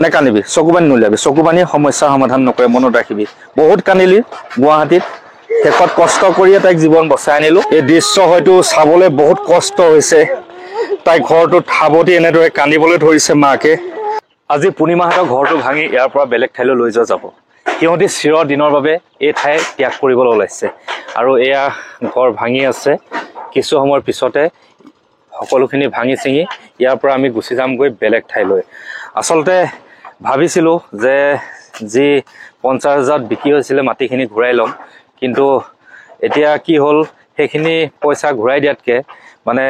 নেকানিবি চকু পানী নুলিয়াবি চকু পানী সমস্যাৰ সমাধান নকৰে মনত ৰাখিবি বহুত কান্দিলি গুৱাহাটীত শেষত কষ্ট কৰিয়ে তাইক জীৱন বচাই আনিলো এই দৃশ্য হয়তো চাবলৈ বহুত কষ্ট হৈছে তাই ঘৰটোত সাৱটি এনেদৰে কান্দিবলৈ ধৰিছে মাকে আজি পূৰ্ণিমাহঁতৰ ঘৰটো ভাঙি ইয়াৰ পৰা বেলেগ ঠাইলৈ লৈ যোৱা যাব সিহঁতি চিৰ দিনৰ বাবে এই ঠাই ত্যাগ কৰিবলৈ ওলাইছে আৰু এয়া ঘৰ ভাঙি আছে কিছু সময়ৰ পিছতে সকলোখিনি ভাঙি চিঙি ইয়াৰ পৰা আমি গুচি যামগৈ বেলেগ ঠাইলৈ আসলতে ভাবিছিলোঁ যে যি 50,000 বিক্ৰী হৈছিলে মাটিখিনি ঘূৰাই ল'ম কিন্তু এতিয়া কি হ'ল সেইখিনি পইচা ঘূৰাই দিয়াতকৈ মানে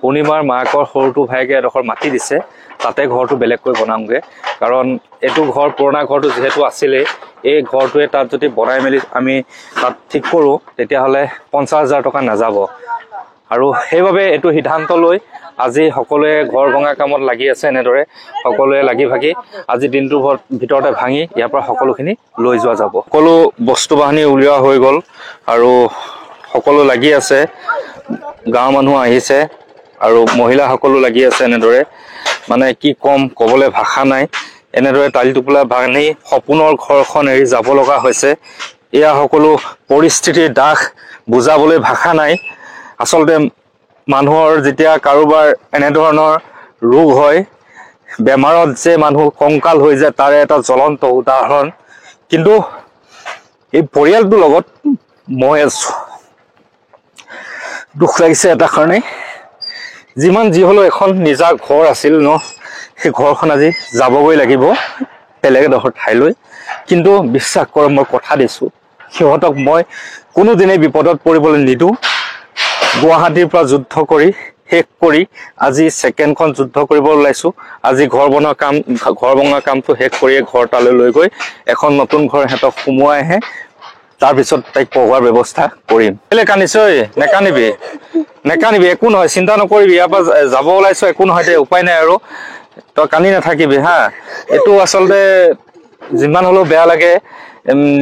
পূৰ্ণিমাৰ মাকৰ সৰুটো ভাইকে এডোখৰ মাটি দিছে তাতে ঘৰটো বেলেগকৈ বনামগৈ কাৰণ এইটো ঘৰ পুৰণা ঘৰটো যিহেতু আছিলে এই ঘৰটোৱে তাত যদি বনাই মেলি আমি তাত ঠিক কৰোঁ তেতিয়াহ'লে 50,000 টকা নাযাব আৰু সেইবাবে এইটো সিদ্ধান্ত লৈ আজি সকলোৱে ঘৰ ভঙা কামত লাগি আছে এনেদৰে সকলোৱে লাগি ভাগি আজি দিনটোৰ ভিতৰতে ভাঙি ইয়াৰ পৰা সকলোখিনি লৈ যোৱা যাব সকলো বস্তু বাহিনী উলিওৱা হৈ গ'ল আৰু সকলো লাগি আছে গাঁৱৰ মানুহ আহিছে আৰু মহিলাসকলো লাগি আছে এনেদৰে মানে কি কম ক'বলৈ ভাষা নাই এনেদৰে টালি টোপোলা ভাঙি সপোনৰ ঘৰখন এৰি যাব লগা হৈছে এয়া সকলো পৰিস্থিতিৰ দাস বুজাবলৈ ভাষা নাই আসলতে মানুহৰ যেতিয়া কাৰোবাৰ এনেধৰণৰ ৰোগ হয় বেমাৰত যে মানুহ কংকাল হৈ যায় তাৰে এটা জ্বলন্ত উদাহৰণ কিন্তু এই পৰিয়ালটোৰ লগত মই আছো দুখ লাগিছে এটা কাৰণে যিমান যি হ'লেও এখন নিজা ঘৰ আছিল ন সেই ঘৰখন আজি যাবগৈ লাগিব বেলেগ এডোখৰ ঠাইলৈ কিন্তু বিশ্বাস কৰক মই কথা দিছোঁ সিহঁতক মই কোনোদিনেই বিপদত পৰিবলৈ নিদিওঁ গুৱাহাটীৰ পৰা যুদ্ধ কৰি শেষ কৰি আজি ছেকেণ্ডখন যুদ্ধ কৰিব ওলাইছোঁ আজি ঘৰ বনোৱা কামটো শেষ কৰিয়ে ঘৰ তালৈ লৈ গৈ এখন নতুন ঘৰ সিহঁতক সোমোৱাইহে তাৰপিছত তাইক পঢ়োৱাৰ ব্যৱস্থা কৰিম কেলে কান্দিছ নেকানিবি একো নহয় চিন্তা নকৰিবি ইয়াৰ পৰা যাব ওলাইছ একো নহয় দে উপায় নাই আৰু তই কান্দি নাথাকিবি হা এইটো আচলতে যিমান হ'লেও বেয়া লাগে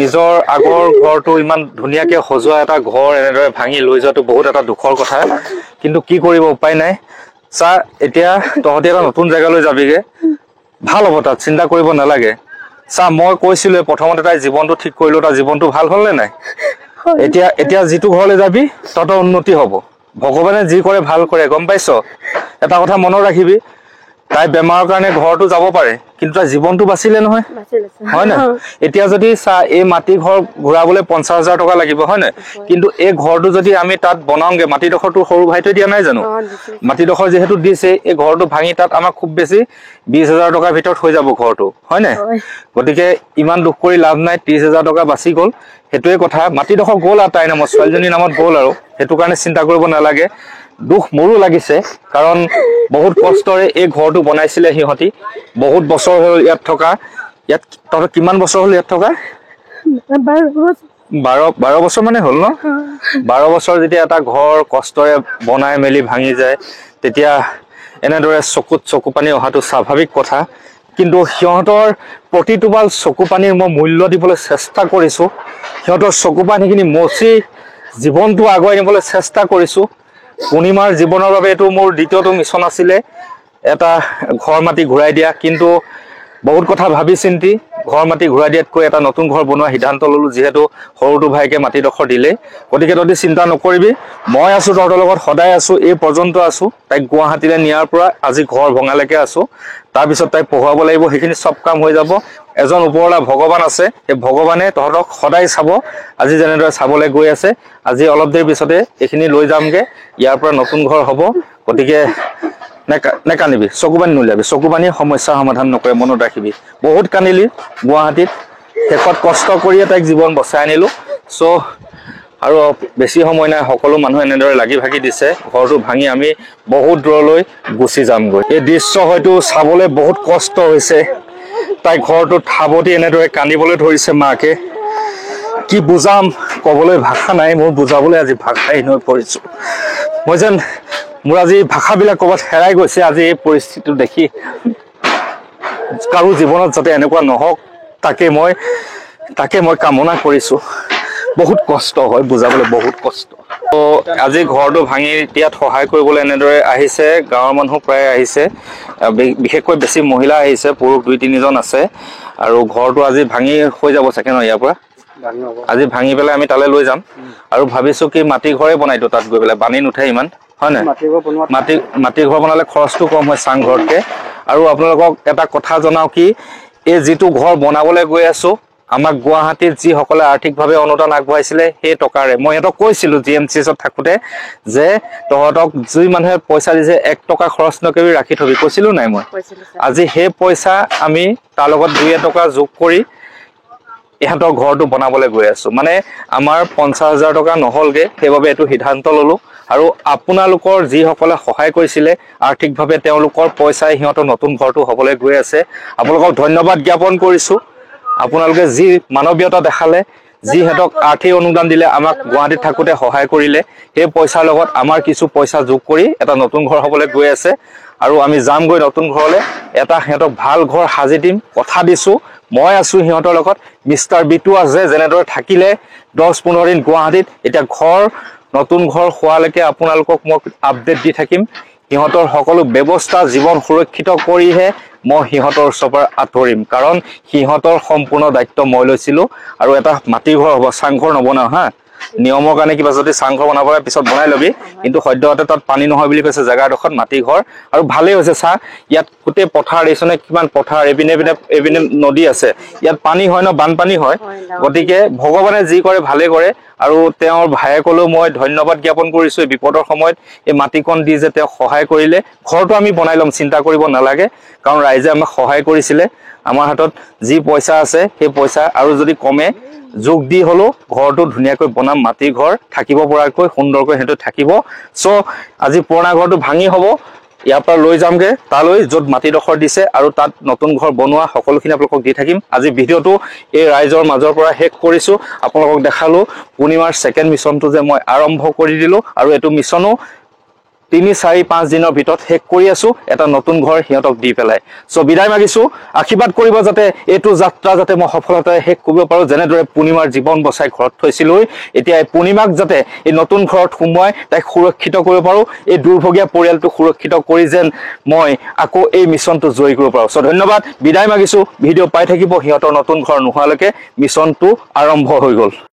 নিজৰ আগৰ ঘৰটো ইমান ধুনীয়াকৈ সজোৱা এটা ঘৰ এনেদৰে ভাঙি লৈ যোৱাটো বহুত এটা দুখৰ কথা কিন্তু কি কৰিব উপায় নাই চা এতিয়া তহঁতি এটা নতুন জেগালৈ যাবিগৈ ভাল হ'ব তাত চিন্তা কৰিব নালাগে চা মই কৈছিলোঁ প্ৰথমতে তাই জীৱনটো ঠিক কৰিলোঁ তাৰ জীৱনটো ভাল হ'ল নে নাই এতিয়া যিটো ঘৰলৈ যাবি তহঁতৰ উন্নতি হ'ব ভগৱানে যি কৰে ভাল কৰে গম পাইছ এটা কথা মনত ৰাখিবি তাই বেমাৰৰ কাৰণে ঘৰটো যাব পাৰে কিন্তু তাই জীৱনটো বাচিলে নহয় হয় নাই এতিয়া যদি চা এই মাটি ঘৰ ঘূৰাবলৈ 50,000 টকা লাগিব হয় নাই কিন্তু এই ঘৰটো যদি আমি তাত বনাওঁগে মাটিডোখৰটো সৰু ভাইটোৱে দিয়া নাই জানো মাটিডোখৰ যিহেতু দিছে এই ঘৰটো ভাঙি তাত আমাক খুব বেছি 20,000 টকাৰ ভিতৰত হৈ যাব ঘৰটো হয় নাই গতিকে ইমান দুখ কৰি লাভ নাই 30,000 টকা বাচি গ'ল সেইটোৱে কথা মাটিডোখৰ গ'ল আৰু তাইৰ নামত ছোৱালীজনীৰ নামত গ'ল আৰু সেইটো কাৰণে চিন্তা কৰিব নালাগে দুখ মোৰো লাগিছে কাৰণ বহুত কষ্টৰে এই ঘৰটো বনাইছিলে সিহঁতি বহুত বছৰ হ'ল ইয়াত থকা ইয়াত তহঁতৰ কিমান বছৰ হ'ল ইয়াত থকা 12 বছৰ মানে হ'ল ন 12 বছৰ যেতিয়া এটা ঘৰ কষ্টৰে বনাই মেলি ভাঙি যায় তেতিয়া এনেদৰে চকুত চকু পানী অহাটো স্বাভাৱিক কথা কিন্তু সিহঁতৰ প্ৰতিটোপাল চকু পানীৰ মই মূল্য দিবলৈ চেষ্টা কৰিছোঁ সিহঁতৰ চকু পানীখিনি মচি জীৱনটো আগুৱাই নিবলৈ চেষ্টা কৰিছোঁ পূৰ্ণিমাৰ জীৱনৰ বাবে এইটো মোৰ দ্বিতীয়টো মিছন আছিলে এটা ঘৰ মাটি ঘূৰাই দিয়া কিন্তু বহুত কথা ভাবি চিন্তি ঘৰ মাটি ঘূৰাই দিয়াতকৈ এটা নতুন ঘৰ বনোৱা সিদ্ধান্ত ল'লোঁ যিহেতু সৰুটো ভাইকে মাটিডোখৰ দিলে গতিকে তহঁতি চিন্তা নকৰিবি মই আছোঁ তহঁতৰ লগত সদায় আছোঁ এই পৰ্যন্ত আছোঁ তাইক গুৱাহাটীলৈ নিয়াৰ পৰা আজি ঘৰ ভঙালৈকে আছোঁ তাৰপিছত তাইক পঢ়ুৱাব লাগিব সেইখিনি চব কাম হৈ যাব এজন ওপৰৱালা ভগৱান আছে সেই ভগৱানে তহঁতক সদায় চাব আজি যেনেদৰে চাবলৈ গৈ আছে আজি অলপ দেৰি পিছতে এইখিনি লৈ যামগৈ ইয়াৰ পৰা নতুন ঘৰ হ'ব গতিকে নেকানিবি চকু পানী নুলিয়াবি চকু পানী সমস্যাৰ সমাধান নকৰে মনত ৰাখিবি বহুত কান্দিলি গুৱাহাটীত শেষত কষ্ট কৰিয়ে তাইক জীৱন বচাই আনিলোঁ চ' আৰু বেছি সময় নাই সকলো মানুহ এনেদৰে লাগি ভাগি দিছে ঘৰটো ভাঙি আমি বহুত দূৰলৈ গুচি যামগৈ এই দৃশ্য হয়তো চাবলৈ বহুত কষ্ট হৈছে তাই ঘৰটোত সাৱটি এনেদৰে কান্দিবলৈ ধৰিছে মাকে কি বুজাম ক'বলৈ ভাষা নাই মোৰ বুজাবলৈ আজি ভাষাহীন হৈ পৰিছোঁ মই যেন মোৰ আজি ভাষাবিলাক ক'ৰবাত হেৰাই গৈছে আজি এই পৰিস্থিতিটো দেখি কাৰো জীৱনত যাতে এনেকুৱা নহওক তাকে মই কামনা কৰিছোঁ বহুত কষ্ট হয় বুজাবলৈ বহুত কষ্ট আজি ঘৰটো ভাঙি দিয়াত সহায় কৰিবলৈ এনেদৰে আহিছে গাঁৱৰ মানুহ প্ৰায় আহিছে, বিশেষকৈ বেছি মহিলা আহিছে, পুৰুষ 2-3জন আছে। আৰু ঘৰটো আজি ভাঙি হৈ যাব চাগে ন ইয়াৰ পৰা? আজি ভাঙি পেলাই আমি তালৈ লৈ যাম। আৰু ভাবিছো কি মাটি ঘৰে বনাইতো তাত গৈ পেলাই, পানী নুঠে ইমান, হয় নাই? মাটি ঘৰ বনালে খৰচটো কম হয় চাংঘৰতকে। আৰু আপোনালোকক এটা কথা জনাও কি, এই যিটো ঘৰ বনাবলৈ গৈ আছো, আমাক গুৱাহাটীত যিসকলে আৰ্থিকভাৱে অনুদান আগবঢ়াইছিলে সেই টকাৰে, মই সিহঁতক কৈছিলো GMCHত থাকোতে যে তহঁতক যি মানুহে পইচা দিছে 1 টকা খৰচ নকৰি ৰাখি থবি, কৈছিলো নাই মই? আজি সেই পইচা আমি তাৰ লগত 2 টকা যোগ কৰি ইহঁতৰ ঘৰটো বনাবলৈ গৈ আছো। মানে আমাৰ 50,000 টকা নহলগে, সেইবাবে এইটো সিদ্ধান্ত ললো। আৰু আপোনালোকৰ যিসকলে সহায় কৰিছিলে আৰ্থিকভাৱে, তেওঁলোকৰ পইচাই সিহঁতৰ নতুন ঘৰটো হবলৈ গৈ আছে। আপোনালোকক ধন্যবাদ জ্ঞাপন কৰিছো। আপোনালোকে যি মানৱীয়তা দেখালে, যিহেতক আৰ্থিক অনুদান দিলে, আমাক গুৱাহাটীত থাকোতে সহায় কৰিলে, সেই পইচাৰ লগত আমাৰ কিছু পইচা যোগ কৰি এটা নতুন ঘৰ হবলৈ গৈ আছে। আৰু আমি যামগৈ নতুন ঘৰলৈ, এটা সিহঁতক ভাল ঘৰ সাজি দিম, কথা দিছো। মই আছো সিহঁতৰ লগত, মিষ্টাৰ বিটু আছে, যেনেদৰে থাকিলে 10-15 দিন গুৱাহাটীত, এতিয়া নতুন ঘৰ হোৱালৈকে আপোনালোকক মই আপডেট দি থাকিম। সিহঁতৰ সকলো ব্যৱস্থা জীৱন সুৰক্ষিত কৰিহে মই সিহঁতৰ ওচৰৰ পৰা আঁতৰিম, কাৰণ সিহঁতৰ সম্পূৰ্ণ দায়িত্ব মই লৈছিলো। আৰু এটা মাটি ঘৰ হ'ব, চাংঘৰ নবনাও হা। নিয়মৰ কাৰণে কিবা যদি চাংঘৰ বনাব লাগে পিছত বনাই লবি, কিন্তু সদ্যহতে তাত পানী নহয় বুলি কৈছে জেগাডোখৰত, মাটি ঘৰ। আৰু ভালেই হৈছে চা, ইয়াত গোটেই পথাৰ দেখিছনে, কিমান পথাৰ, এইপিনে নদী আছে, ইয়াত পানী হয় ন, বানপানী হয়। গতিকে ভগৱানে যি কৰে ভালে কৰে। আৰু তেওঁৰ ভায়েকলৈও মই ধন্যবাদ জ্ঞাপন কৰিছো, এই বিপদৰ সময়ত এই মাটিকণ দি যে তেওঁক সহায় কৰিলে। ঘৰটো আমি বনাই ল'ম, চিন্তা কৰিব নালাগে, কাৰণ ৰাইজে আমাক সহায় কৰিছিলে। আমাৰ হাতত যি পইচা আছে সেই পইচা আৰু যদি কমে যোগ দি হলেও ঘৰটো ধুনীয়াকৈ বনাম, মাটি ঘৰ থাকিব পৰাকৈ সুন্দৰকৈ সেইটো থাকিব। চ' আজি পুৰণা ঘৰটো ভাঙি হ'ব, ইয়াৰ পৰা লৈ যামগে তালৈ য'ত মাটিডোখৰ দিছে, আৰু তাত নতুন ঘৰ বনোৱা সকলোখিনি আপোনালোকক দি থাকিম। আজি ভিডিঅ'টো এই ৰাইজৰ মাজৰ পৰা শেষ কৰিছো, আপোনালোকক দেখালো পূৰ্ণিমাৰ 2nd মিছনটো যে মই আৰম্ভ কৰি দিলো। আৰু এইটো মিছনো 3-4-5 দিনৰ ভিতৰত শেষ কৰি আছো, এটা নতুন ঘৰ সিহঁতক দি পেলাই। চ' বিদায় মাগিছো, আশীৰ্বাদ কৰিব যাতে এইটো যাত্ৰা যাতে মই সফলতাৰে শেষ কৰিব পাৰো। যেনেদৰে পূৰ্ণিমাৰ জীৱন বচাই ঘৰত থৈছিলো, এতিয়া এই পূৰ্ণিমাক যাতে এই নতুন ঘৰত সোমোৱাই তাইক সুৰক্ষিত কৰিব পাৰো, এই দুৰ্ভগীয়া পৰিয়ালটো সুৰক্ষিত কৰি যেন মই আকৌ এই মিছনটো জয়ী কৰিব পাৰো। চ' ধন্যবাদ, বিদায় মাগিছো। ভিডিঅ' পাই থাকিব, সিহঁতৰ নতুন ঘৰ নোহোৱালৈকে মিছনটো আৰম্ভ হৈ গ'ল।